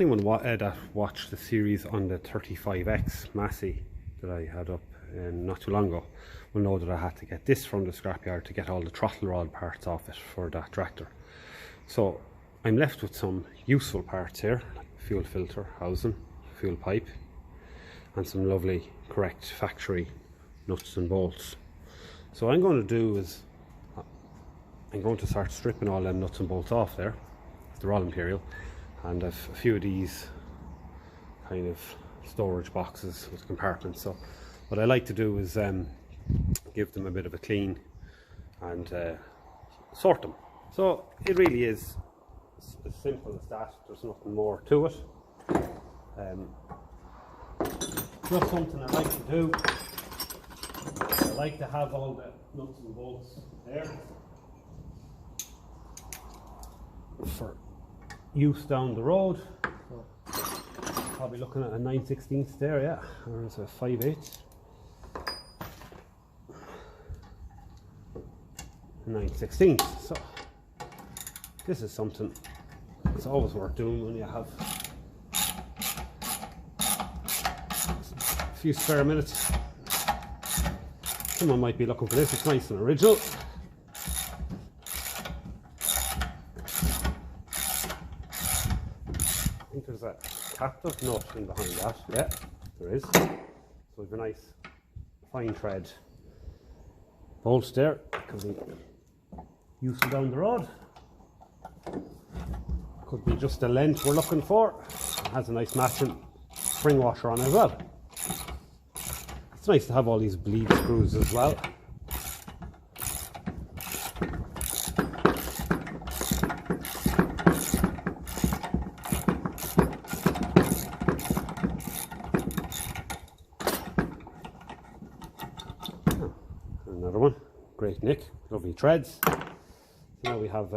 Anyone that watched the series on the 35X Massey that I had up not too long ago will know that I had to get this from the scrapyard to get all the throttle rod parts off it for that tractor. So I'm left with some useful parts here, like fuel filter, housing, fuel pipe, and some lovely correct factory nuts and bolts. So what I'm going to do is I'm going to start stripping all them nuts and bolts off there. They're all Imperial. And I've a few of these kind of storage boxes with compartments. So what I like to do is give them a bit of a clean and sort them. So it really is as simple as that. There's nothing more to it. Just something I like to do. I like to have all the nuts and bolts there for use down the road. So I'll be looking at a 9/16 there, yeah, or it's a 5/8. 9/16. So this is something it's always worth doing when you have a few spare minutes. Someone might be looking for this. It's nice and original. There's a captive nut in behind that, yeah, there is. So we've a nice fine thread bolt there, can be useful down the road. Could be just the length we're looking for. It has a nice matching spring washer on as well. It's nice to have all these bleed screws as well. Another one, great nick, lovely threads. So now we have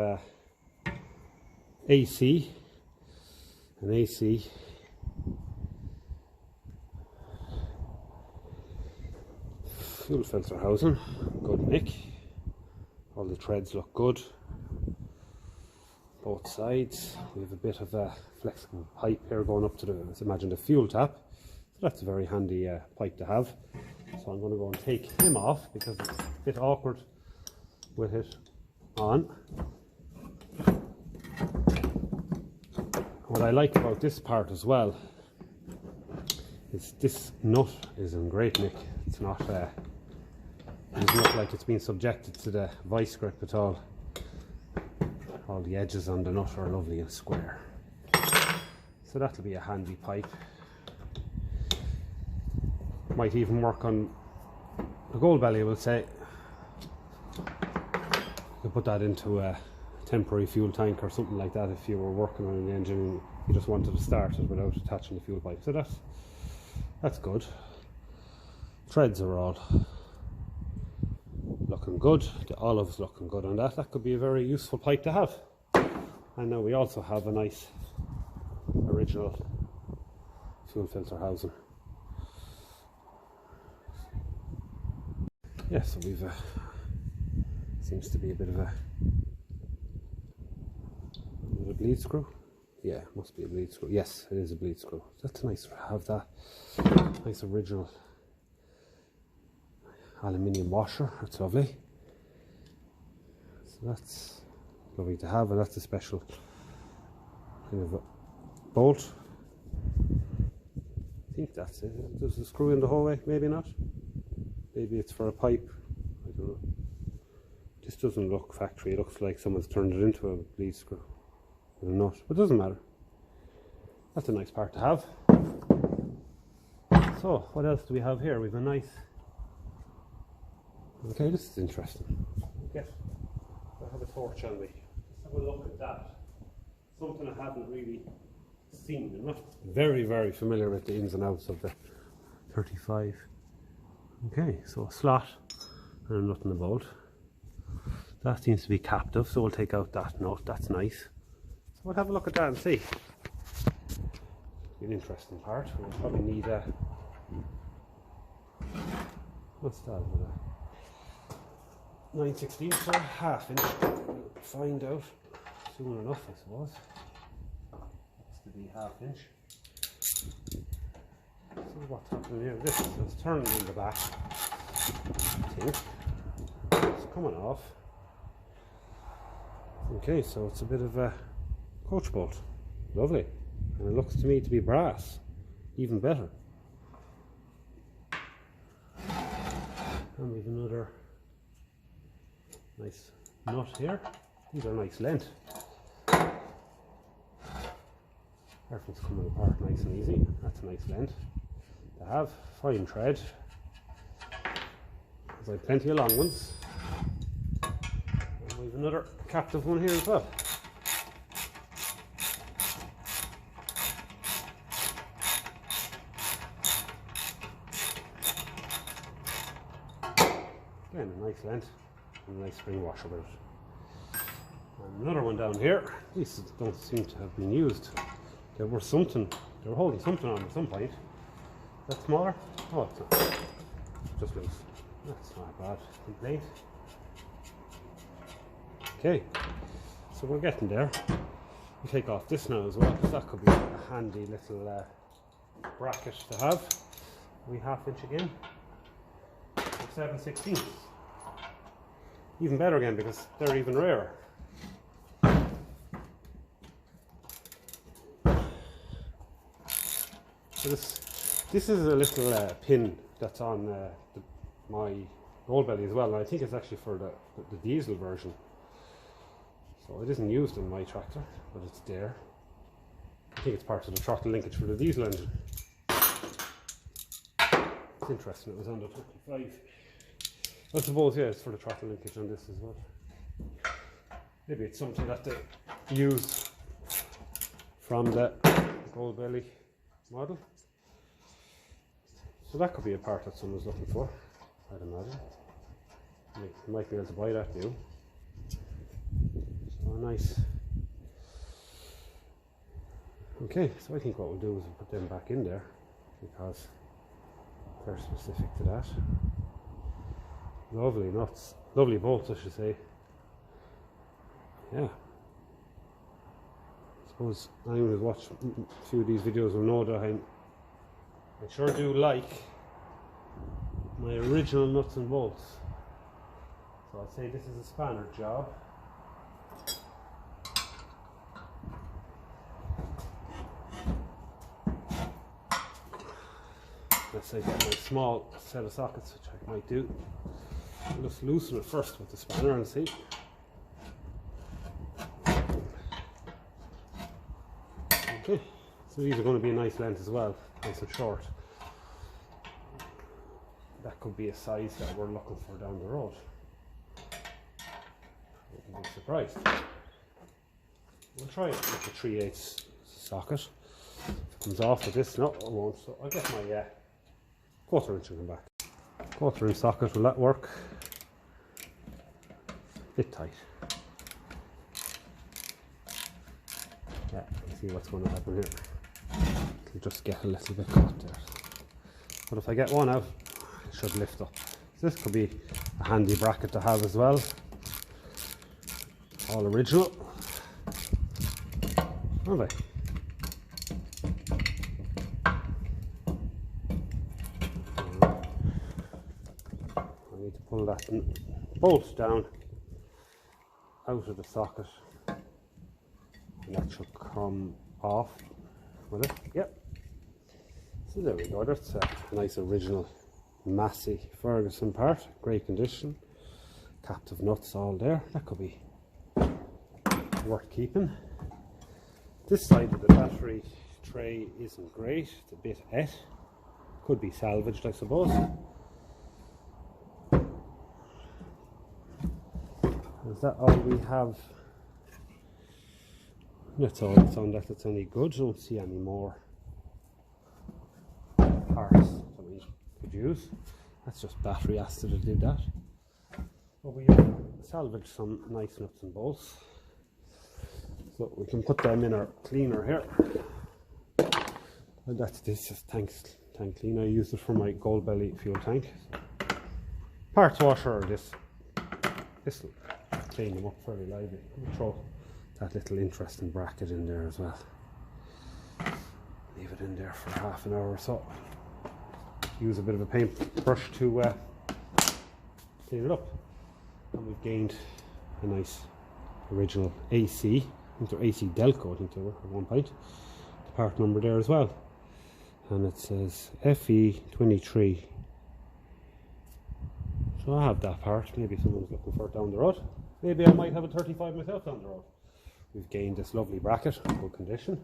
AC, an AC, fuel filter housing, good nick. All the threads look good, both sides. We have a bit of a flexible pipe here going up to the, let's imagine, the fuel tap. So that's a very handy pipe to have. So I'm going to go and take him off because it's a bit awkward with it on. What I like about this part as well is this nut is in great nick. It's not like it's been subjected to the vice grip at all. All the edges on the nut are lovely and square. So that'll be a handy pipe. Might even work on a gold belly, I will say. You could put that into a temporary fuel tank or something like that if you were working on the engine and you just wanted to start it without attaching the fuel pipe. So that's good. Threads are all looking good. The olive's looking good on that. That could be a very useful pipe to have. And now we also have a nice original fuel filter housing. Yeah, so we've seems to be a bit of a bleed screw. Yeah, must be a bleed screw. Yes, it is a bleed screw. That's nice to have that nice original aluminium washer. That's lovely. So that's lovely to have, and that's a special kind of a bolt. I think that's it. Does the screw in the whole way? Maybe not. Maybe it's for a pipe, I don't know. This doesn't look factory, it looks like someone's turned it into a bleed screw with a nut, but it doesn't matter. That's a nice part to have. So, what else do we have here? We have a nice... Okay, this is interesting. I have a torch on me. Let's have a look at that. Something I haven't really seen. I'm not very, very familiar with the ins and outs of the 35. Okay, so a slot and a nut and a bolt. That seems to be captive, so we'll take out that nut. That's nice. So we'll have a look at that and see. Be an interesting part. We'll probably need a... What's that? 9/16 for a half inch. We'll find out soon enough, I suppose. That's the be 1/2 inch. See what's happening here. This is turning in the back, I think. It's coming off. Okay, so it's a bit of a coach bolt. Lovely. And it looks to me to be brass. Even better. And we've another nice nut here. These are nice length. Everything's coming apart nice and easy. That's a nice length to have. Fine thread. Because I have plenty of long ones. And we've another captive one here as well. Again, a nice length and a nice spring washer about it. And another one down here. These don't seem to have been used. They were holding something on at some point. Is that smaller? Oh, it's not. Just loose. That's not a bad complaint. Okay, so we're getting there. We take off this now as well, because that could be a handy little bracket to have. We 1/2 inch again. 7/16. Even better again because they're even rarer. So this is a little pin that's on my gold belly as well, and I think it's actually for the diesel version. So it isn't used in my tractor, but it's there. I think it's part of the throttle linkage for the diesel engine. It's interesting, it was under 35. I suppose, yeah, it's for the throttle linkage on this as well. Maybe it's something that they use from the gold belly model. So that could be a part that someone's looking for, I'd imagine. You might be able to buy that new. So nice. Okay, so I think what we'll do is we'll put them back in there because they're specific to that. Lovely nuts, lovely bolts I should say. Yeah. I suppose anyone who's watched a few of these videos will know that I sure do like my original nuts and bolts. So I'd say this is a spanner job. Let's say get my small set of sockets, which I might do. I'll just loosen it first with the spanner and see. Okay, so these are going to be a nice length as well, nice and short. That could be a size that we're looking for down the road. Wouldn't be surprised. We'll try it with the 3/8 socket. If it comes off with this, no, it won't. So I'll get my 1/4 inch and come back. 1/4 inch socket, will that work? Bit tight. Yeah, see what's going to happen here. It'll just get a little bit caught there. But if I get one out, it should lift up. So this could be a handy bracket to have as well. All original. Lovely. I need to pull that bolt down out of the socket, and that should come off with it. Yep. So there we go. That's a nice original Massey Ferguson part, great condition. Captive nuts all there. That could be worth keeping. This side of the battery tray isn't great. It's a bit et. Could be salvaged, I suppose. Is that all we have? That's all that's on that. That's any good. I don't see any more parts that we could use. That's just battery acid that did that. But we salvaged some nice nuts and bolts. So we can put them in our cleaner here. And that's this tank cleaner. I use it for my gold belly fuel tank. Parts washer or this will clean them up fairly lively. We'll throw that little interesting bracket in there as well. Leave it in there for half an hour or so. Use a bit of a paintbrush to clean it up. And we've gained a nice original AC, AC Delco, I think they were at one point. The part number there as well. And it says FE23. So I have that part. Maybe someone's looking for it down the road. Maybe I might have a 35 myself down the road. We've gained this lovely bracket, good condition.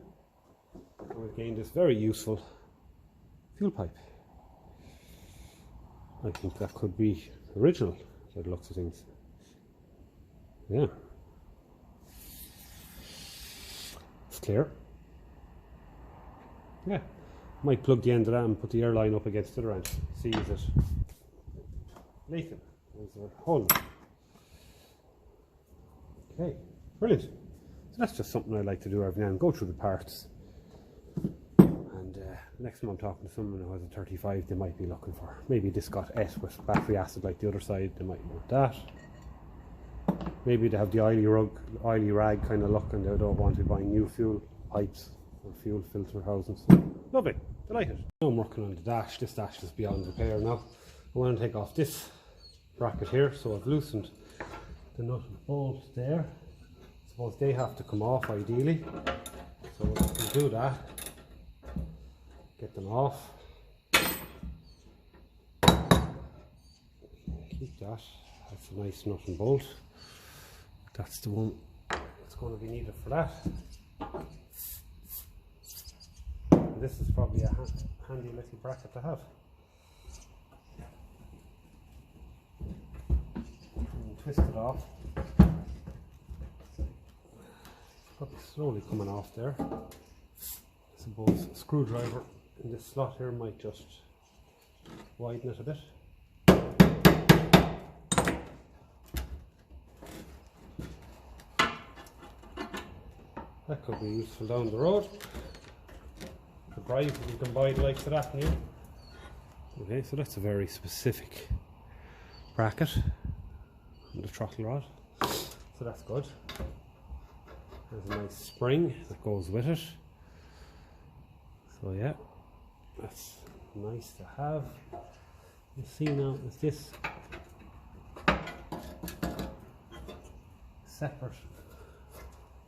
And we've gained this very useful fuel pipe. I think that could be original by the looks of things. Yeah. It's clear. Yeah. Might plug the end of that and put the airline up against the other end. See, is it leaking? Is there a hole? Okay, brilliant. So that's just something I like to do every now and then, go through the parts. And next time I'm talking to someone who has a 35, they might be looking for, maybe this got et with battery acid like the other side, they might want that. Maybe they have the oily rag kind of look and they don't want to be buying new fuel pipes or fuel filter housings. Lovely, delighted. Now I'm working on the dash. This dash is beyond repair now. I want to take off this bracket here, so I've loosened the nut and bolt there. I suppose they have to come off ideally, so we can do that. Get them off. Keep that. That's a nice nut and bolt. That's the one that's going to be needed for that. And this is probably a handy little bracket to have. And twist it off. Probably slowly coming off there. I suppose a screwdriver in this slot here might just widen it a bit. That could be useful down the road. The drive, you can buy the likes of that new. Okay, so that's a very specific bracket on the throttle rod. So that's good. There's a nice spring that goes with it. So yeah, that's nice to have. You see now, is this separate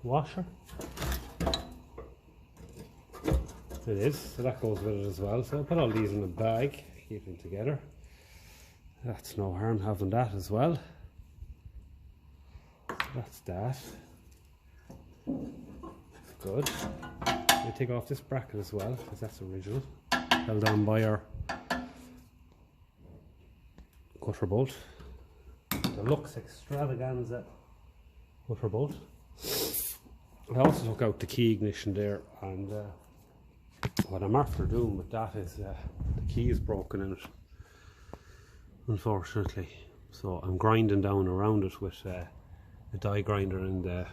washer? It is, so that goes with it as well. So I'll put all these in a bag, keep them together. That's no harm having that as well. So that's that. Good. I take off this bracket as well, because that's original. Held on by our gutter bolt. The Lux Extravaganza gutter bolt. I also took out the key ignition there, and what I'm after doing with that is the key is broken in it, unfortunately. So I'm grinding down around it with a die grinder and the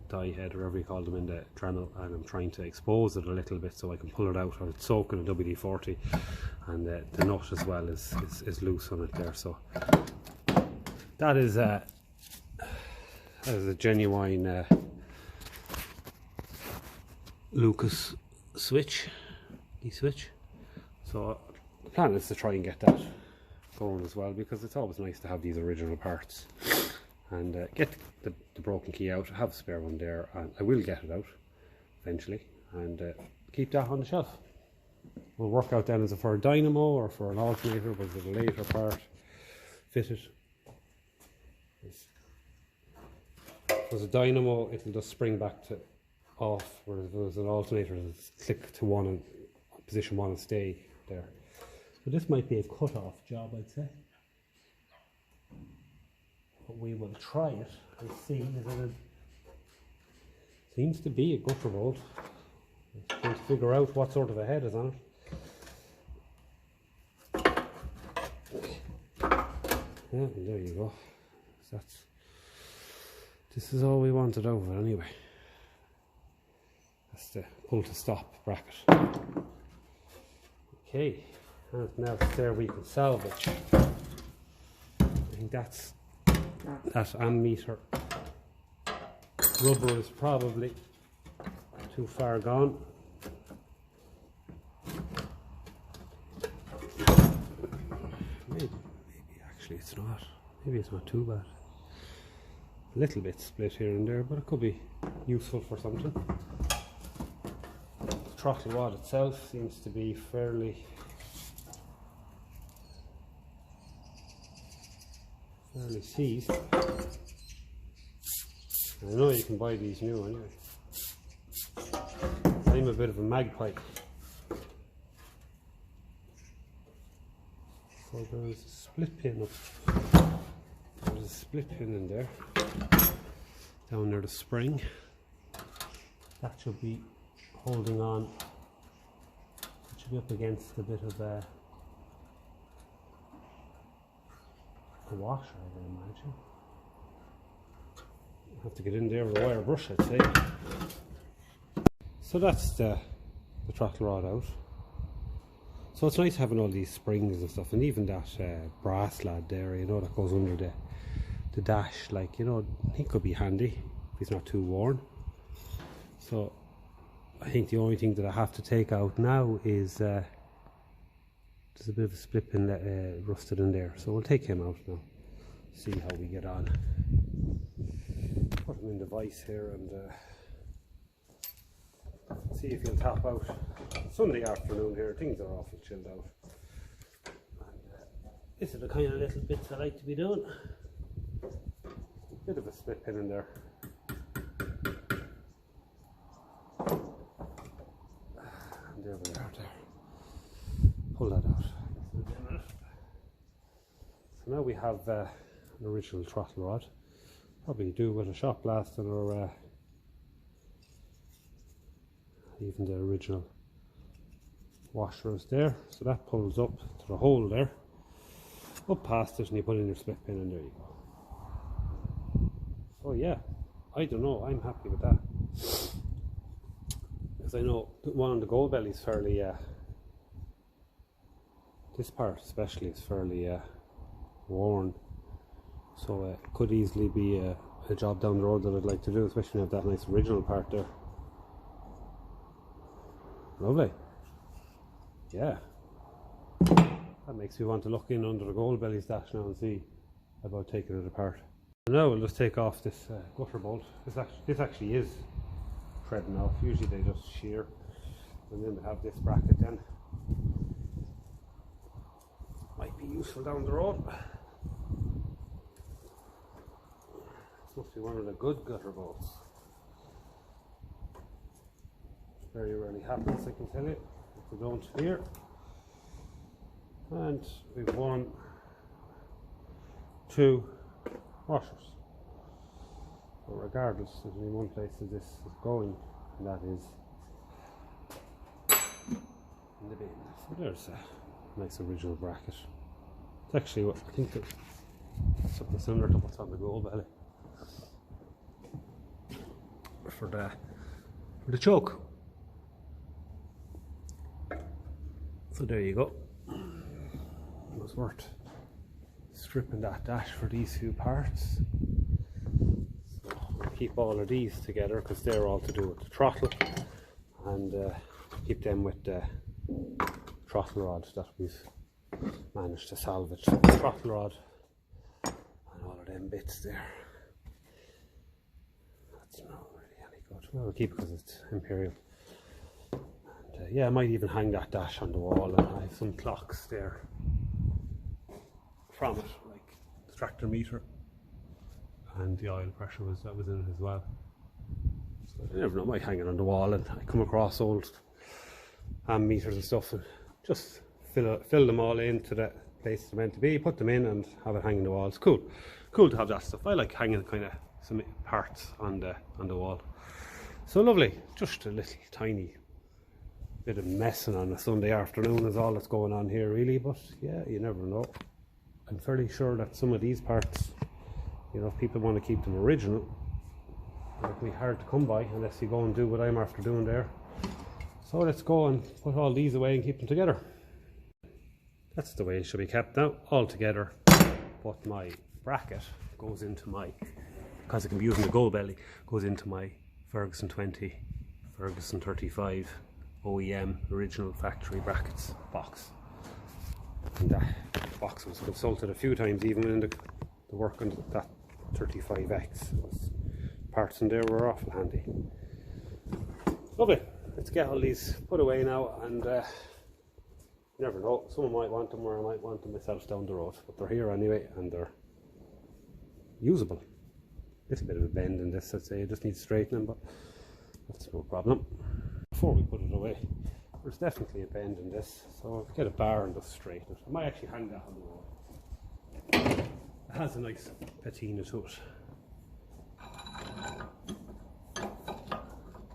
die head, or whatever you call them, in the Dremel, and I'm trying to expose it a little bit so I can pull it out. I'll soak in a WD-40, and the nut as well is loose on it there. So that is a genuine Lucas switch, switch. So the plan is to try and get that going as well, because it's always nice to have these original parts. And get the broken key out. I have a spare one there, and I will get it out eventually, and keep that on the shelf. We'll work out then, is it for a dynamo or for an alternator, was it a later part fitted? If it was a dynamo, it'll just spring back to off, whereas if it was an alternator, it'll click to one and position one and stay there. So this might be a cut-off job, I'd say. But we will try it and see. Seems to be a gutter bolt. I'm trying to figure out what sort of a head is on it. Yeah, there you go. This is all we wanted over anyway. That's the pull to stop bracket. Okay, and now there we can salvage. I think that ammeter rubber is probably too far gone. actually it's not. Maybe it's not too bad. A little bit split here and there, but it could be useful for something. The throttle rod itself seems to be fairly seized. I know you can buy these new anyway. I'm a bit of a magpie. So there's a split pin up. There's a split pin in there. Down near the spring. That should be holding on. It should be up against a bit of a washer, I would imagine. I'll have to get in there with a wire brush, I'd say. So that's the throttle rod out. So it's nice having all these springs and stuff, and even that brass lad there, you know, that goes under the dash, like, you know, he could be handy if he's not too worn. So I think the only thing that I have to take out now is there's a bit of a split pin rusted in there, so we'll take him out now, see how we get on. Put him in the vise here and see if he'll tap out. Sunday afternoon here, things are awful chilled out. And, these are the kind of little bits I like to be doing. Bit of a split pin in there. And there we are there. Pull that out. So now we have an original throttle rod. Probably do with a shot blast or even the original washer is there. So that pulls up to the hole there, up past it, and you put in your split pin, and there you go. So yeah, I don't know, I'm happy with that. Because I know that one on the gold belly is fairly, this part especially is fairly worn. So it could easily be a job down the road that I'd like to do, especially when I have that nice original part there. Lovely. Yeah. That makes me want to look in under the gold belly's dash now and see about taking it apart. Now we'll just take off this gutter bolt. This actually is threading off. Usually they just shear, and then we have this bracket then. Might be useful down the road. This must be one of the good gutter bolts. Very rarely happens, I can tell you, if we don't here. And we've 1, 2 washers. But regardless, there's only one place that this is going, and that is in the bin. So there's a nice original bracket. It's actually what I think it's something similar to what's on the gold belly for the choke. So there you go. It was worth stripping that dash for these few parts. So we'll keep all of these together because they're all to do with the throttle, and keep them with the throttle rod that we've managed to salvage. So the throttle rod and all of them bits there. That's not really any good. Well, we'll keep it because it's Imperial. Yeah, I might even hang that dash on the wall, and I have some clocks there from it, like the tractor meter and the oil pressure that was in it as well. So I never know, I might hang it on the wall, and I come across old meters and stuff and just fill them all into the place they're meant to be, put them in and have it hanging on the wall. It's cool to have that stuff. I like hanging kind of some parts on the wall. So lovely, just a little tiny bit of messing on a Sunday afternoon is all that's going on here really, but yeah, you never know. I'm fairly sure that some of these parts, you know, if people want to keep them original, it'll be hard to come by unless you go and do what I'm after doing there. So let's go and put all these away and keep them together. That's the way it should be kept now, all together. But my bracket goes into my, because it can be used in the gold belly, goes into my Ferguson 20, Ferguson 35 OEM original factory brackets box, and box was consulted a few times, even in the work on that 35X. Parts in there were awful handy. Lovely. Let's get all these put away now, and you never know, someone might want them or I might want them myself down the road, but they're here anyway and they're usable. Little bit of a bend in this, I'd say. It just needs straightening, but that's no problem. Before we put it away, there's definitely a bend in this, so I'll get a bar and just straighten it. I might actually hang that on the wall. It has a nice patina to it.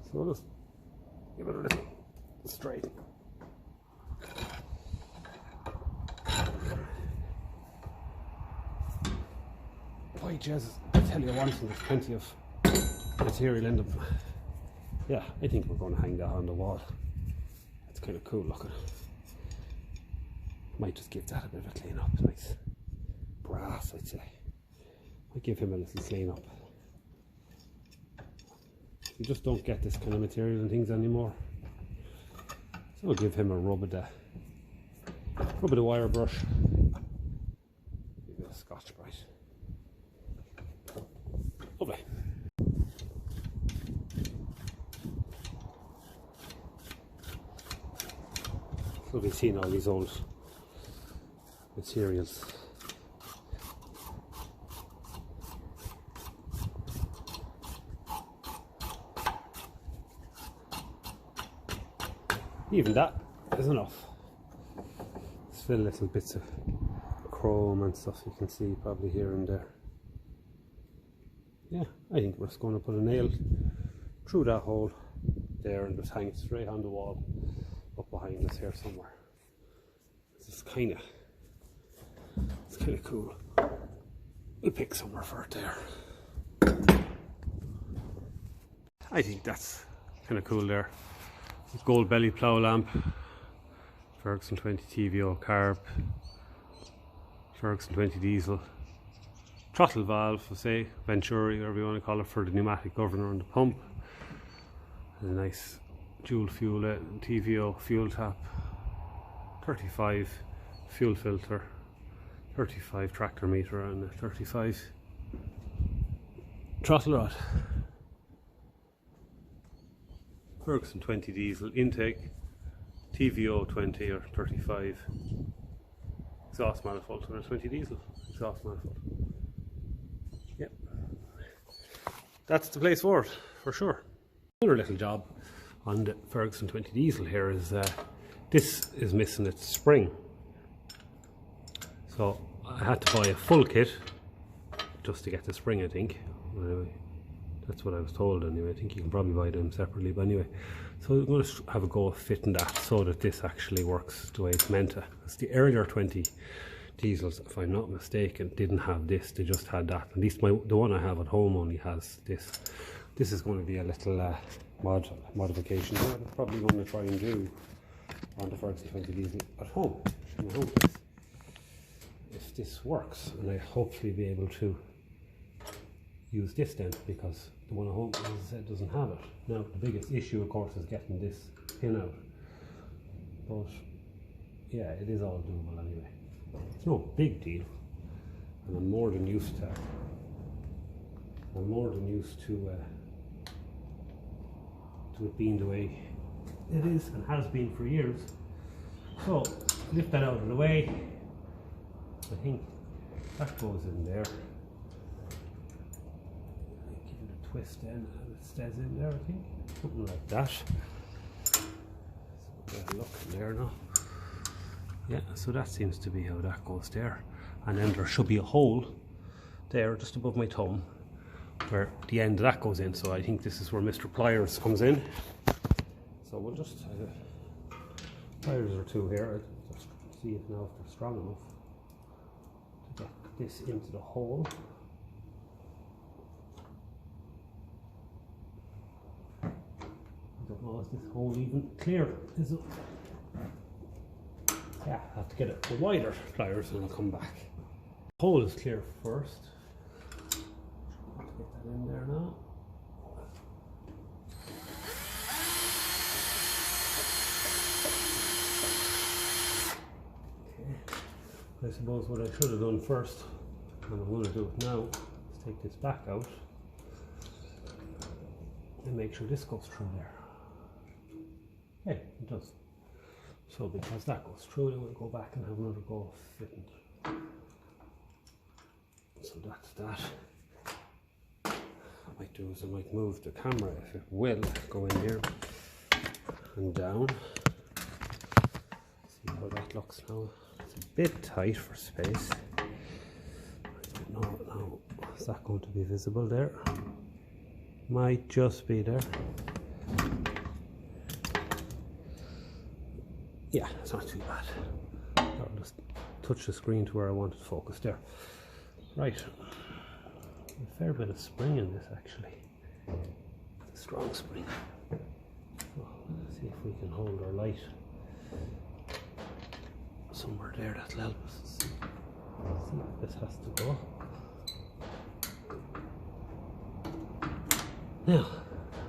So I'll just give it a little straighten. Boy, Jesus, I tell you one thing, there's plenty of material in them. Yeah, I think we're going to hang that on the wall. It's kind of cool looking. Might just give that a bit of a clean up. Nice brass, I'd say. Might give him a little clean up. You just don't get this kind of material and things anymore. So I'll give him a rub of the wire brush. Maybe a Scotch Brite. Lovely. Lovely seeing all these old materials. Even that is enough. Just fill little bits of chrome and stuff you can see probably here and there. Yeah, I think we're just going to put a nail through that hole there and just hang it straight on the wall up behind us here somewhere. It's kind of cool. We'll pick somewhere for it there. I think that's kind of cool there. Gold belly plough lamp, Ferguson 20 TVO carb, Ferguson 20 diesel, throttle valve, I say, Venturi, whatever you want to call it, for the pneumatic governor on the pump. And a nice dual fuel TVO fuel tap, 35 fuel filter, 35 tractor meter, and a 35 throttle rod. Ferguson 20 diesel intake, TVO 20 or 35 exhaust manifold, 120 diesel exhaust manifold. Yep, that's the place for it, for sure. Another little job on the Ferguson 20 diesel here is this is missing its spring, so I had to buy a full kit just to get the spring, I think. Anyway, that's what I was told anyway. I think you can probably buy them separately, but anyway. So I'm going to have a go of fitting that so that this actually works the way it's meant to. It's the earlier 20 diesels, if I'm not mistaken, didn't have this. They just had that. At least the one I have at home only has this. This is going to be a little modification that I'm probably going to try and do on the Ferguson 20 diesel at home. In my home place. If this works, and I hopefully be able to use this then, because the one at home, as I said, doesn't have it. Now the biggest issue of course is getting this pin out, but yeah, it is all doable anyway. It's no big deal, and I'm more than used to it being the way it is and has been for years. So lift that out of the way. I think that goes in there. Twist in and it stays in there, I think. Something like that. So we'll look in there now. Yeah, so that seems to be how that goes there. And then there should be a hole there just above my thumb where the end of that goes in. So I think this is where Mr. Pliers comes in. So we'll just pliers or two here. I'll just see if now if they're strong enough to get this into the hole. I don't know, is this hole even clear? Is it? Yeah, I have to get it wider pliers and I'll come back. The hole is clear first. Get that in there now. Okay. I suppose what I should have done first, and I'm going to do it now, is take this back out and make sure this goes through there. Yeah, it does. So because that goes through, then we'll go back and have another go of fitting. So that's that. What I might do is I might move the camera, if it will, go in here and down. See how that looks now. It's a bit tight for space. I don't know now. Is that going to be visible there? Might just be there. Yeah, it's not too bad. I'll just touch the screen to where I want it focused there. Right. A fair bit of spring in this actually. It's a strong spring. So, let's see if we can hold our light somewhere there that'll help us. See if this has to go. Now,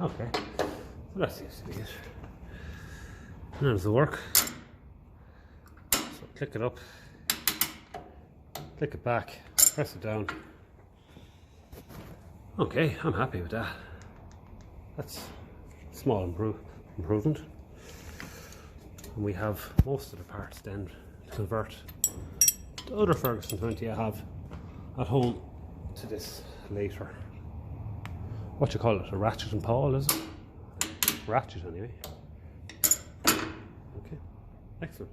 okay. So that seems to be it. And there's the work. So click it up, click it back, press it down. Okay, I'm happy with that. That's a small improvement. And we have most of the parts then to convert the other Ferguson 20 I have at home to this later. What you call it? A ratchet and pawl, is it? Ratchet anyway. Okay, excellent.